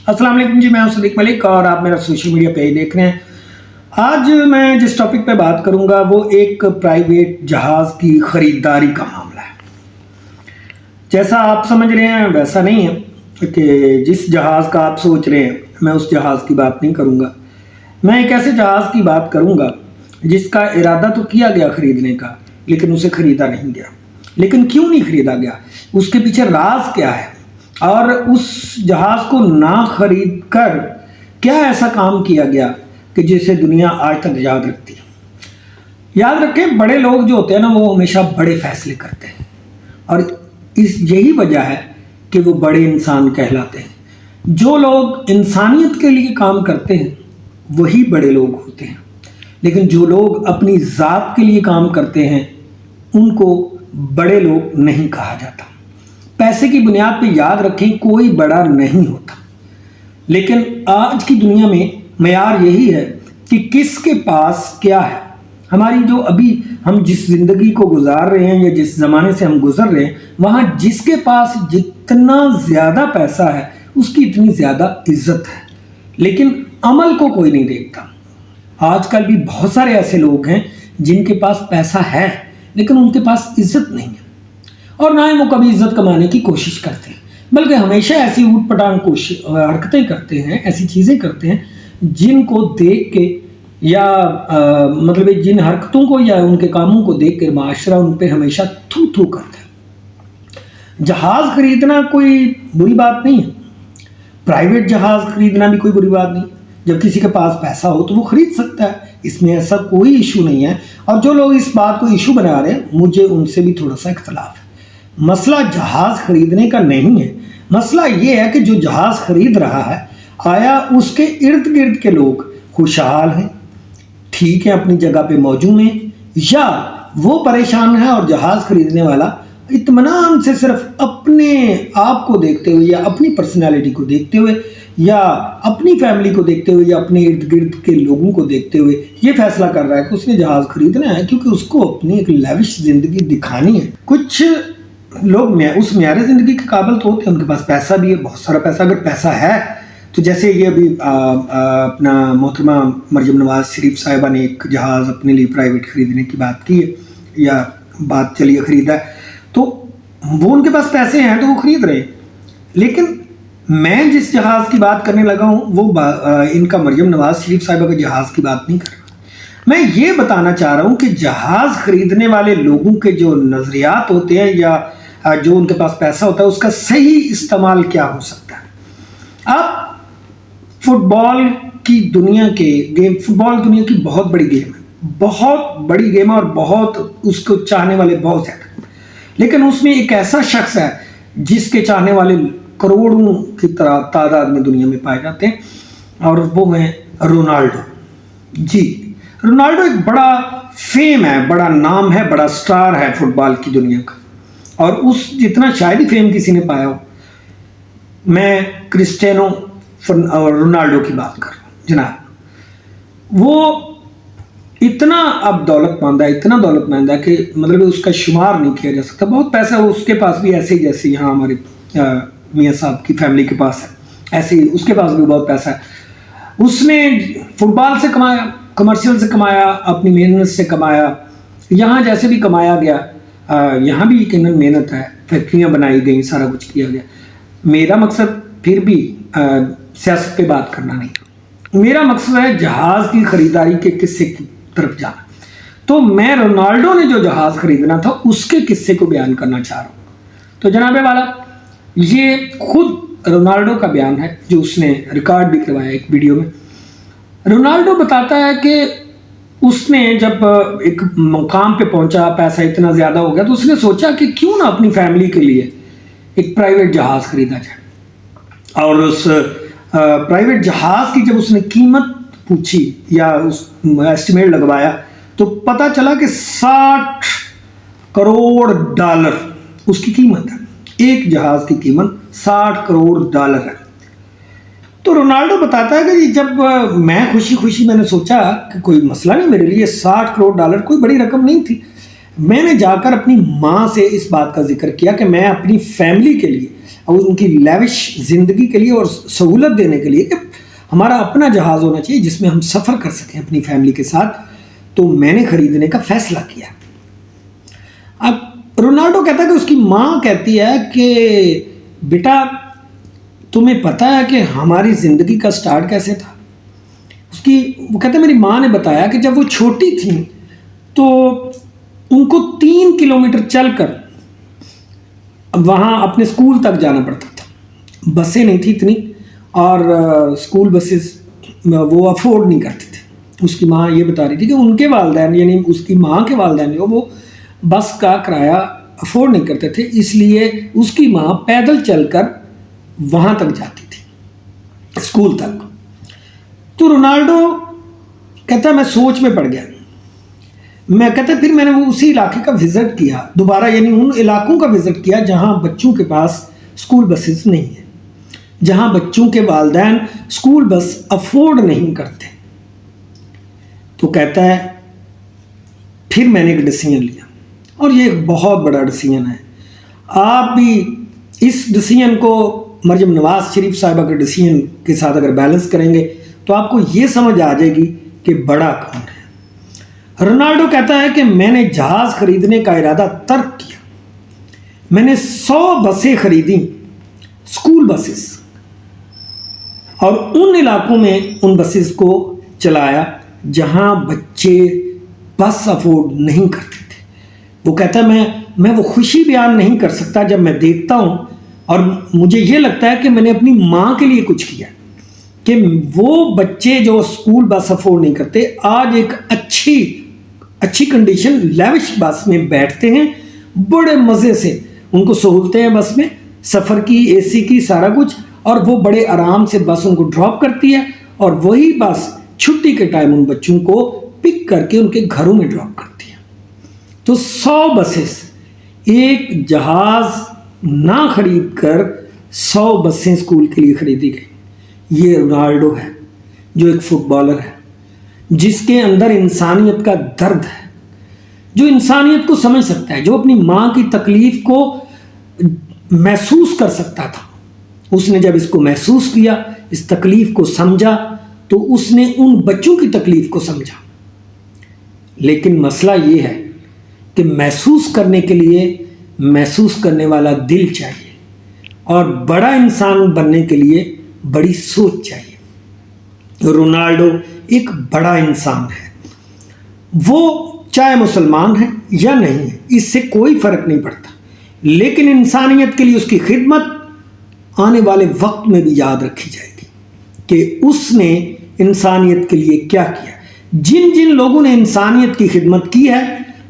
अस्सलाम वालेकुम जी, मैं हूं सदीक मलिक और आप मेरा सोशल मीडिया पेज देख रहे हैं। आज मैं जिस टॉपिक पे बात करूंगा वो एक प्राइवेट जहाज़ की ख़रीदारी का मामला है। जैसा आप समझ रहे हैं वैसा नहीं है कि जिस जहाज़ का आप सोच रहे हैं मैं उस जहाज़ की बात नहीं करूंगा। मैं एक ऐसे जहाज़ की बात करूंगा जिसका इरादा तो किया गया ख़रीदने का, लेकिन उसे ख़रीदा नहीं गया। लेकिन क्यों नहीं ख़रीदा गया, उसके पीछे राज क्या है और उस जहाज़ को ना खरीद कर क्या ऐसा काम किया गया कि जिसे दुनिया आज तक याद रखती है। याद रखें, बड़े लोग जो होते हैं ना वो हमेशा बड़े फैसले करते हैं और यही वजह है कि वो बड़े इंसान कहलाते हैं। जो लोग इंसानियत के लिए काम करते हैं वही बड़े लोग होते हैं, लेकिन जो लोग अपनी ज़ात के लिए काम करते हैं उनको बड़े लोग नहीं कहा जाता। पैसे की बुनियाद पे याद रखें, कोई बड़ा नहीं होता, लेकिन आज की दुनिया में मयार यही है कि किसके पास क्या है। हमारी जो अभी हम जिस ज़िंदगी को गुजार रहे हैं या जिस ज़माने से हम गुजर रहे हैं, वहाँ जिसके पास जितना ज़्यादा पैसा है उसकी इतनी ज़्यादा इज्जत है, लेकिन अमल को कोई नहीं देखता। आजकल भी बहुत सारे ऐसे लोग हैं जिनके पास पैसा है लेकिन उनके पास इज्जत नहीं है, और ना ही वो कभी इज्जत कमाने की कोशिश करते हैं, बल्कि हमेशा ऐसी ऊट पटांग हरकतें करते हैं, ऐसी चीज़ें करते हैं जिनको देख के या मतलब जिन हरकतों को या उनके कामों को देख कर माशरा उन पर हमेशा थू थू करता है। जहाज़ खरीदना कोई बुरी बात नहीं है, प्राइवेट जहाज़ खरीदना भी कोई बुरी बात नहीं। जब किसी के पास पैसा हो तो वो खरीद सकता है, इसमें ऐसा कोई इशू नहीं है। और जो लोग इस बात को इशू बना रहे हैं मुझे उनसे भी थोड़ा सा इख्तलाफ है। मसला जहाज़ खरीदने का नहीं है, मसला ये है कि जो जहाज़ खरीद रहा है आया उसके इर्द गिर्द के लोग खुशहाल हैं, ठीक है, अपनी जगह पे मौजूद हैं, या वो परेशान है और जहाज़ खरीदने वाला इत्मीनान से सिर्फ अपने आप को देखते हुए या अपनी पर्सनैलिटी को देखते हुए या अपनी फैमिली को देखते हुए या अपने इर्द गिर्द के लोगों को देखते हुए ये फैसला कर रहा है कि उसने जहाज़ खरीदना है क्योंकि उसको अपनी एक लेविश ज़िंदगी दिखानी है। कुछ लोग उस म्यारे ज़िंदगी के काबिल तो होते हैं, उनके पास पैसा भी है, बहुत सारा पैसा। अगर पैसा है तो जैसे ये अभी अपना मोहतरमा मरियम नवाज शरीफ साहिबा ने एक जहाज़ अपने लिए प्राइवेट ख़रीदने की बात की है या बात चलिए ख़रीदा है, तो वो उनके पास पैसे हैं तो वो ख़रीद रहे हैं। लेकिन मैं जिस जहाज़ की बात करने लगा हूँ वो इनका मरियम नवाज शरीफ साहिबा के जहाज़ की बात नहीं कर रहा। मैं ये बताना चाह रहा हूँ कि जहाज़ खरीदने वाले लोगों के जो नज़रियात होते हैं या जो उनके पास पैसा होता है उसका सही इस्तेमाल क्या हो सकता है। अब फुटबॉल दुनिया की बहुत बड़ी गेम है, बहुत बड़ी गेम है और बहुत उसको चाहने वाले बहुत ज़्यादा, लेकिन उसमें एक ऐसा शख्स है जिसके चाहने वाले करोड़ों की तरह तादाद में दुनिया में पाए जाते हैं, और वो है रोनाल्डो। जी, रोनाल्डो एक बड़ा फेम है, बड़ा नाम है, बड़ा स्टार है फुटबॉल की दुनिया का, और उस जितना शायद ही फेम किसी ने पाया हो। मैं क्रिस्टियानो रोनाल्डो की बात कर रहा हूँ जनाब। वो इतना अब दौलतमंद है, इतना दौलतमंद है कि मतलब उसका शुमार नहीं किया जा सकता। बहुत पैसा उसके पास भी, ऐसे ही जैसे यहाँ हमारे मियाँ साहब की फैमिली के पास है, ऐसे ही उसके पास भी बहुत पैसा है। उसने फुटबॉल से कमाया, कमर्शियल से कमाया, अपनी मेहनत से कमाया, यहाँ जैसे भी कमाया गया, यहाँ भी यकीनन मेहनत है, फैक्ट्रियाँ बनाई गई, सारा कुछ किया गया। मेरा मकसद फिर भी सियासत पे बात करना नहीं, मेरा मकसद है जहाज़ की ख़रीदारी के किस्से की तरफ जाना। तो मैं रोनाल्डो ने जो जहाज़ ख़रीदना था उसके किस्से को बयान करना चाह रहा हूँ। तो जनाबे वाला, ये खुद रोनाल्डो का बयान है जो उसने रिकॉर्ड भी करवाया एक वीडियो में। रोनाल्डो बताता है कि उसने जब एक मुकाम पे पहुंचा, पैसा इतना ज़्यादा हो गया तो उसने सोचा कि क्यों ना अपनी फैमिली के लिए एक प्राइवेट जहाज़ ख़रीदा जाए। और उस प्राइवेट जहाज़ की जब उसने कीमत पूछी या उस एस्टिमेट लगवाया तो पता चला कि $60 करोड़ उसकी कीमत है। एक जहाज़ की कीमत $60 करोड़ है। तो रोनाल्डो बताता है कि जब मैं खुशी मैंने सोचा कि कोई मसला नहीं, मेरे लिए $60 करोड़ कोई बड़ी रकम नहीं थी। मैंने जाकर अपनी माँ से इस बात का जिक्र किया कि मैं अपनी फैमिली के लिए اور ان کی لیوش زندگی کے لیے اور سہولت دینے کے لیے کہ ہمارا اپنا جہاز ہونا چاہیے جس میں ہم سفر کر سکیں اپنی فیملی کے ساتھ، تو میں نے خریدنے کا فیصلہ کیا۔ اب رونالڈو کہتا ہے کہ اس کی ماں کہتی ہے کہ بیٹا تمہیں پتہ ہے کہ ہماری زندگی کا سٹارٹ کیسے تھا؟ وہ کہتا ہے میری ماں نے بتایا کہ جب وہ چھوٹی تھیں تو ان کو 3 کلومیٹر چل کر وہاں اپنے اسکول تک جانا پڑتا تھا، بسیں نہیں تھی اتنی، اور اسکول بسز وہ افورڈ نہیں کرتے تھے۔ اس کی ماں یہ بتا رہی تھی کہ ان کے والدین یعنی اس کی ماں کے والدین جو وہ بس کا کرایہ افورڈ نہیں کرتے تھے، اس لیے اس کی ماں پیدل چل کر وہاں تک جاتی تھی، اسکول تک۔ تو رونالڈو کہتا ہے میں سوچ میں پڑ گیا، میں کہتا ہے پھر میں نے وہ اسی علاقے کا وزٹ کیا دوبارہ، یعنی ان علاقوں کا وزٹ کیا جہاں بچوں کے پاس اسکول بسز نہیں ہیں، جہاں بچوں کے والدین اسکول بس افورڈ نہیں کرتے۔ تو کہتا ہے پھر میں نے ایک ڈیسیجن لیا، اور یہ ایک بہت بڑا ڈیسیجن ہے۔ آپ بھی اس ڈیسیجن کو مریم نواز شریف صاحبہ کے ڈیسیجن کے ساتھ اگر بیلنس کریں گے تو آپ کو یہ سمجھ آ جائے گی کہ بڑا کون ہے۔ رونالڈو کہتا ہے کہ میں نے جہاز خریدنے کا ارادہ ترک کیا، میں نے 100 بسیں خریدیں، اسکول بسز، اور ان علاقوں میں ان بسز کو چلایا جہاں بچے بس افورڈ نہیں کرتے تھے۔ وہ کہتا ہے میں وہ خوشی بیان نہیں کر سکتا جب میں دیکھتا ہوں، اور مجھے یہ لگتا ہے کہ میں نے اپنی ماں کے لیے کچھ کیا، کہ وہ بچے جو اسکول بس افورڈ نہیں کرتے آج ایک اچھی کنڈیشن لیوش بس میں بیٹھتے ہیں، بڑے مزے سے ان کو سہولتیں ہیں بس میں، سفر کی، اے سی کی، سارا کچھ، اور وہ بڑے آرام سے بس ان کو ڈراپ کرتی ہے، اور وہی بس چھٹی کے ٹائم ان بچوں کو پک کر کے ان کے گھروں میں ڈراپ کرتی ہے۔ تو 100 بسز، ایک جہاز نہ خرید کر 100 بسیں اسکول کے لیے خریدی گئی۔ یہ رونالڈو ہے جو ایک فٹ بالر ہے، جس کے اندر انسانیت کا درد ہے، جو انسانیت کو سمجھ سکتا ہے، جو اپنی ماں کی تکلیف کو محسوس کر سکتا تھا۔ اس نے جب اس کو محسوس کیا، اس تکلیف کو سمجھا، تو اس نے ان بچوں کی تکلیف کو سمجھا۔ لیکن مسئلہ یہ ہے کہ محسوس کرنے کے لیے محسوس کرنے والا دل چاہیے، اور بڑا انسان بننے کے لیے بڑی سوچ چاہیے۔ رونالڈو ایک بڑا انسان ہے، وہ چاہے مسلمان ہے یا نہیں ہے اس سے کوئی فرق نہیں پڑتا، لیکن انسانیت کے لیے اس کی خدمت آنے والے وقت میں بھی یاد رکھی جائے گی کہ اس نے انسانیت کے لیے کیا کیا۔ جن جن لوگوں نے انسانیت کی خدمت کی ہے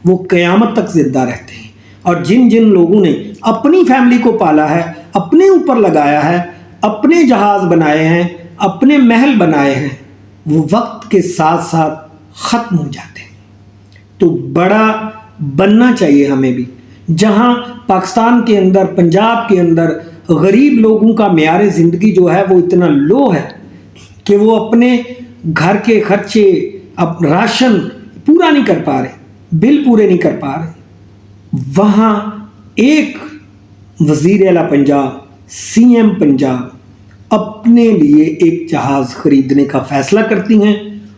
وہ قیامت تک زندہ رہتے ہیں، اور جن جن لوگوں نے اپنی فیملی کو پالا ہے، اپنے اوپر لگایا ہے، اپنے جہاز بنائے ہیں، اپنے محل بنائے ہیں، وہ وقت کے ساتھ ساتھ ختم ہو جاتے ہیں۔ تو بڑا بننا چاہیے ہمیں بھی، جہاں پاکستان کے اندر، پنجاب کے اندر غریب لوگوں کا معیار زندگی جو ہے وہ اتنا لو ہے کہ وہ اپنے گھر کے خرچے، راشن پورا نہیں کر پا رہے، بل پورے نہیں کر پا رہے، وہاں ایک وزیر اعلیٰ پنجاب، سی ایم پنجاب اپنے لیے ایک جہاز خریدنے کا فیصلہ کرتی ہیں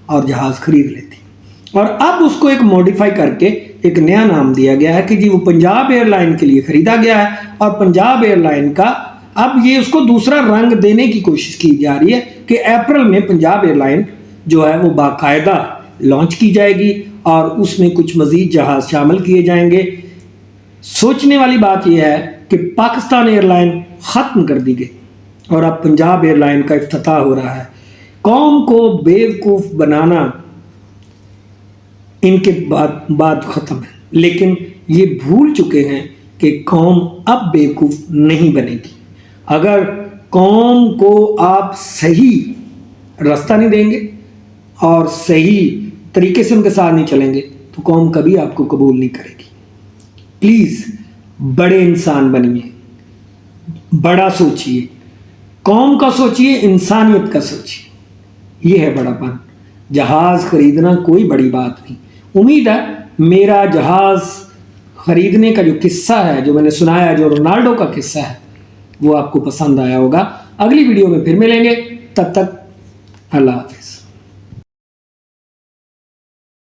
اور جہاز خرید لیتی ہیں، اور اب اس کو ایک موڈیفائی کر کے ایک نیا نام دیا گیا ہے کہ جی وہ پنجاب ایئر لائن کے لیے خریدا گیا ہے، اور پنجاب ایئر لائن کا اب یہ اس کو دوسرا رنگ دینے کی کوشش کی جا رہی ہے کہ اپریل میں پنجاب ایئر لائن جو ہے وہ باقاعدہ لانچ کی جائے گی، اور اس میں کچھ مزید جہاز شامل کیے جائیں گے۔ سوچنے والی بات یہ ہے کہ پاکستان ایئر لائن ختم کر دی گئی اور اب پنجاب ایئر لائن کا افتتاح ہو رہا ہے۔ قوم کو بیوقوف بنانا ان کے بعد ختم ہے، لیکن یہ بھول چکے ہیں کہ قوم اب بیوقوف نہیں بنے گی۔ اگر قوم کو آپ صحیح راستہ نہیں دیں گے اور صحیح طریقے سے ان کے ساتھ نہیں چلیں گے تو قوم کبھی آپ کو قبول نہیں کرے گی۔ پلیز بڑے انسان بنیے، بڑا سوچئے، قوم کا سوچئے، انسانیت کا سوچئے، یہ ہے بڑا پن۔ جہاز خریدنا کوئی بڑی بات نہیں۔ امید ہے میرا جہاز خریدنے کا جو قصہ ہے، جو میں نے سنایا، جو رونالڈو کا قصہ ہے، وہ آپ کو پسند آیا ہوگا. اگلی ویڈیو میں پھر ملیں گے, تب تک اللہ حافظ.